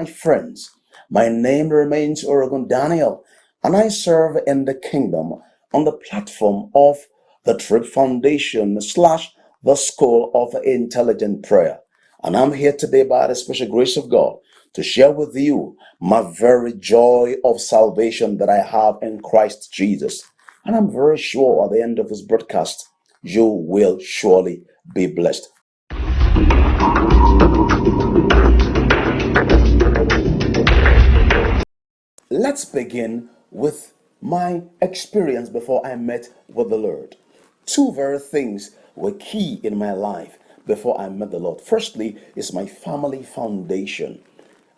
my friends. My name remains Orogun Daniel, and I serve in the kingdom on the platform of the Trip Foundation slash the School of Intelligent Prayer. And I'm here today by the special grace of God to share with you my very joy of salvation that I have in Christ Jesus. And I'm very sure at the end of this broadcast, you will surely be blessed. Let's begin with my experience before I met with the Lord. Two very things were key in my life before I met the Lord. Firstly, is my family foundation.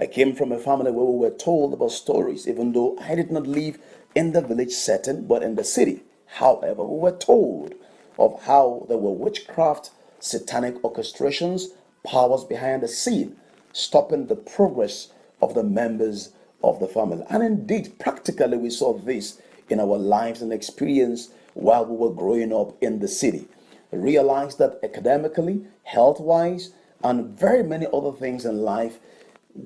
I came from a family where we were told about stories, even though I did not live in the village setting, but in the city. However, we were told of how there were witchcraft, satanic orchestrations, powers behind the scene, stopping the progress of the members of the family. And indeed, practically, we saw this in our lives and experience while we were growing up in the city. I realized that academically, health wise, and very many other things in life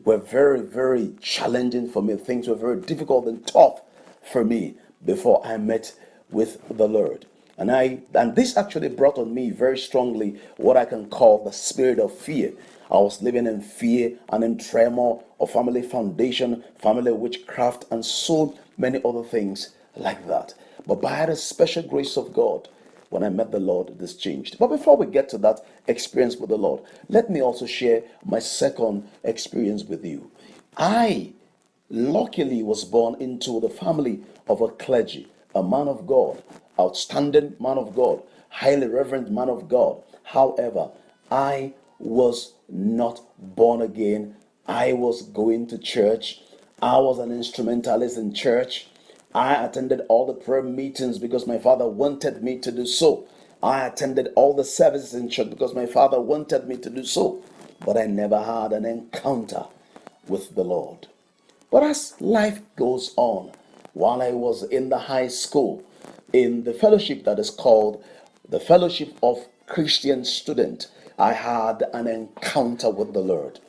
were very, very challenging for me. Things were very difficult and tough for me before I met with the Lord. And this actually brought on me very strongly what I can call the spirit of fear. I was living in fear and in tremor of family foundation, family witchcraft, and so many other things like that. But by the special grace of God, when I met the Lord, this changed. But before we get to that experience with the Lord, let me also share my second experience with you. I luckily was born into the family of a clergy, a man of God, outstanding man of God, highly reverend man of God. However, I was not born again. I was going to church. I was an instrumentalist in church. I attended all the prayer meetings because my father wanted me to do so. I attended all the services in church because my father wanted me to do so. But I never had an encounter with the Lord. But as life goes on, while I was in the high school, in the fellowship that is called the Fellowship of Christian Student, I had an encounter with the Lord.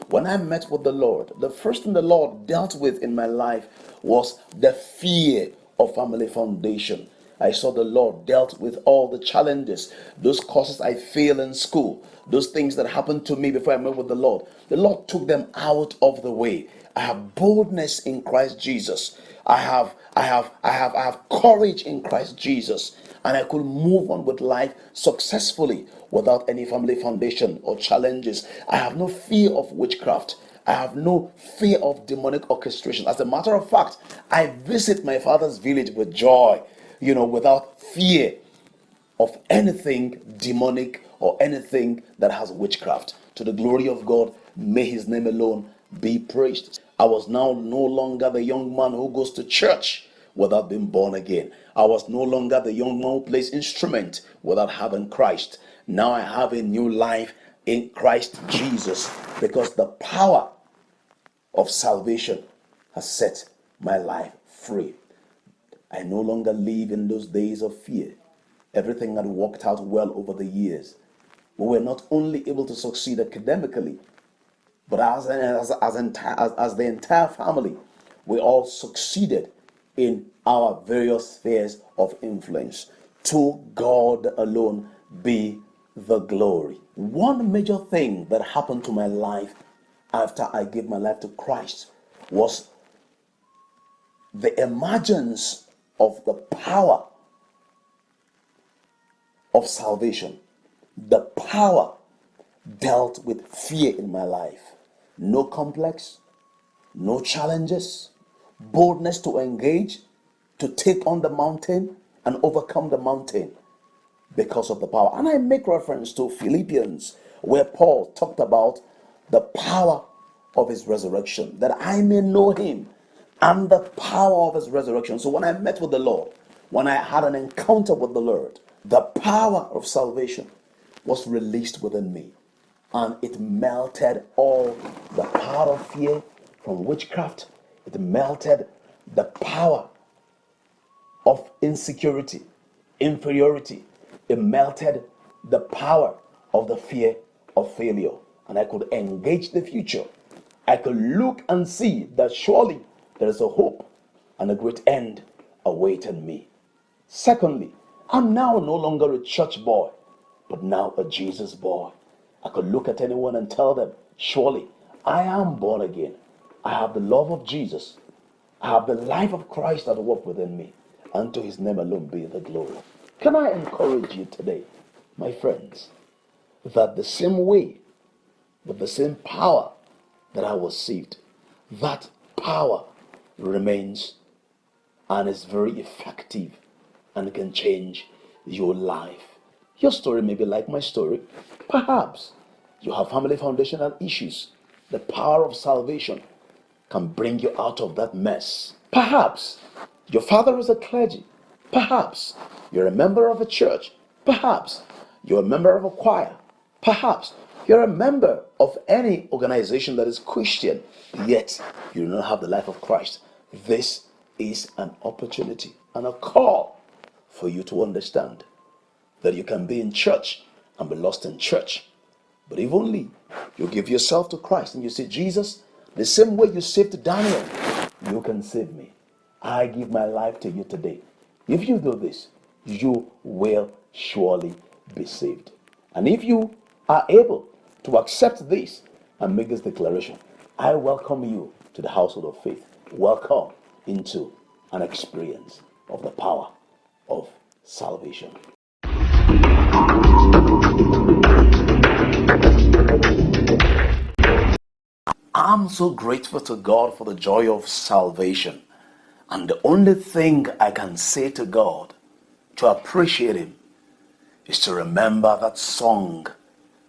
When I met with the Lord, the first thing the Lord dealt with in my life was the fear of family foundation. I saw the Lord dealt with all the challenges, those courses I failed in school, those things that happened to me before I met with the Lord. The Lord took them out of the way. I have boldness in Christ Jesus. I have courage in Christ Jesus, and I could move on with life successfully without any family foundation or challenges. I have no fear of witchcraft. I have no fear of demonic orchestration. As a matter of fact, I visit my father's village with joy, without fear of anything demonic or anything that has witchcraft. To the glory of God, may his name alone be praised. I was now no longer the young man who goes to church without being born again. I was no longer the young man who plays instrument without having Christ. Now I have a new life in Christ Jesus because the power of salvation has set my life free. I no longer live in those days of fear. Everything had worked out well over the years. We were not only able to succeed academically, but as the entire family, we all succeeded in our various spheres of influence. To God alone be the glory. One major thing that happened to my life after I gave my life to Christ was the emergence of the power of salvation. The power dealt with fear in my life. No complex, no challenges, boldness to engage, to take on the mountain and overcome the mountain because of the power. And I make reference to Philippians, where Paul talked about the power of his resurrection, that I may know him and the power of his resurrection. So when I met with the Lord, when I had an encounter with the Lord, the power of salvation was released within me. And it melted all the power of fear from witchcraft. It melted the power of insecurity, inferiority. It melted the power of the fear of failure. And I could engage the future I could look and see that surely there is a hope and a great end awaiting me. Secondly, I'm now no longer a church boy, but now a Jesus boy. I could look at anyone and tell them, surely I am born again. I have the love of Jesus. I have the life of Christ that works within me. Unto his name alone be the glory. Can I encourage you today, my friends, that the same way, with the same power that I was saved, that power remains and is very effective and can change your life. Your story may be like my story. Perhaps you have family foundational issues. The power of salvation can bring you out of that mess. Perhaps your father is a clergy. Perhaps you're a member of a church. Perhaps you're a member of a choir. Perhaps you're a member of any organization that is Christian, yet you do not have the life of Christ. This is an opportunity and a call for you to understand that you can be in church and be lost in church. But if only you give yourself to Christ and you say, Jesus, the same way you saved Daniel, you can save me. I give my life to you today. If you do this, you will surely be saved. And if you are able to accept this and make this declaration, I welcome you to the household of faith. Welcome into an experience of the power of salvation. I'm so grateful to God for the joy of salvation. And the only thing I can say to God to appreciate him is to remember that song,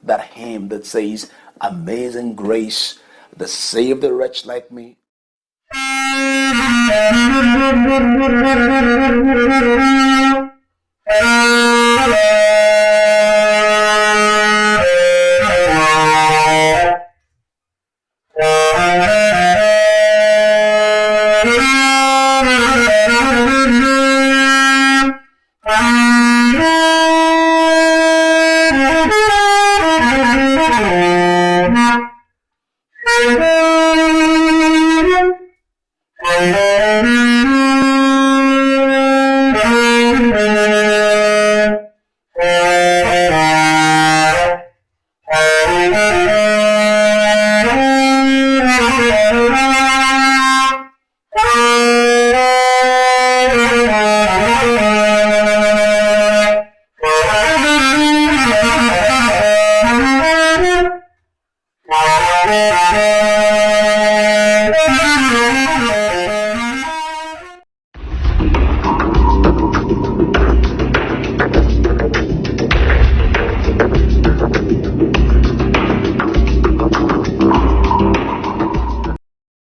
that hymn that says, Amazing Grace that saved a wretch like me.